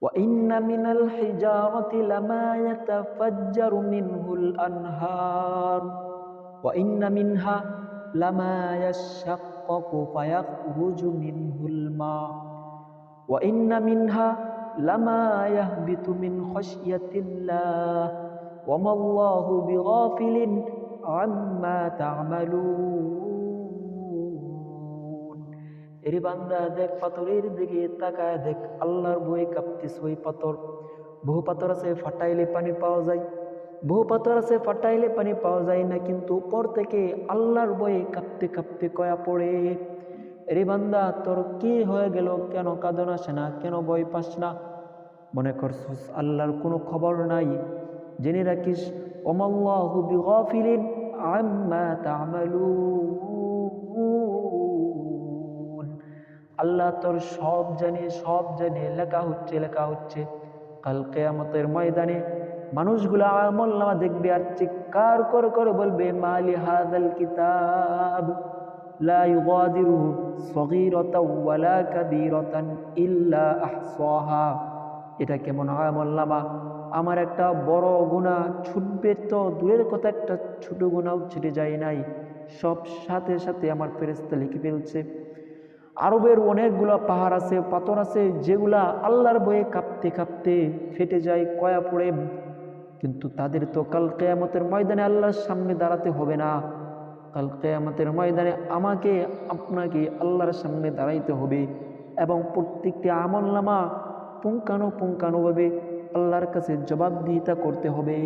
وإن من الحجارة لما يتفجر منه الأنهار وإن منها لما يشقق فيخرج منه الماء وإن منها لما يهبط من خشية الله وما الله بغافل عما تعملون এরে বান্দা দেখ পাথরের দিকে তাকায় দেখ আল্লাহর ভয়ে কাঁপতেছে ওই পাথর বহু পাথর আছে ফাটাইলে পানি পাওয়া যায় বহু পাথর আছে ফাটাইলে পানি পাওয়া যায় না কিন্তু উপর থেকে আল্লাহর ভয়ে কাঁপতে কাঁপতে কয়া পড়ে এরে বান্দা তোর কি হয়ে গেল কেন কাঁদন আসে না কেন ভয় পাস না মনে করছিস আল্লাহর কোনো খবর নাই জেনে রাখিস ওমাল্লাহু বিগাফিলিন আম্মা তা'মালুন আল্লাহ তোর সব জানে লেখা হচ্ছে কাল কিয়ামতের ময়দানে মানুষগুলা আমলনামা দেখবে আর চিৎকার করে বলবে মালি হাযাল কিতাব লা ইউগাদিরু সগীরাতাও ওয়ালা কাবীরাতান ইল্লা আহসাহা এটা কেমন আমলনামা আমার একটা বড় গুনাহ ছুটবে তো দূরের কথা একটা ছোট গুনাহও ছুটে যায় নাই সব সাথে সাথে আমার ফেরেশতা লিখে ফেলছে আরবের অনেকগুলো পাহাড় আছে পাথর আছে যেগুলা আল্লাহর ভয়ে কাঁপতে কাঁপতে ফেটে যায় কয়া পড়ে কিন্তু তাদের তো কাল কিয়ামতের ময়দানে আল্লাহর সামনে দাঁড়াতে হবে না কাল কিয়ামতের ময়দানে আমাকে আপনাকে আল্লাহর সামনে দাঁড়াইতে হবে এবং প্রত্যেকটি আমলনামা পুঙ্খানুপুঙ্খানুভাবে আল্লাহর কাছে জবাবদিহিতা করতে হবে।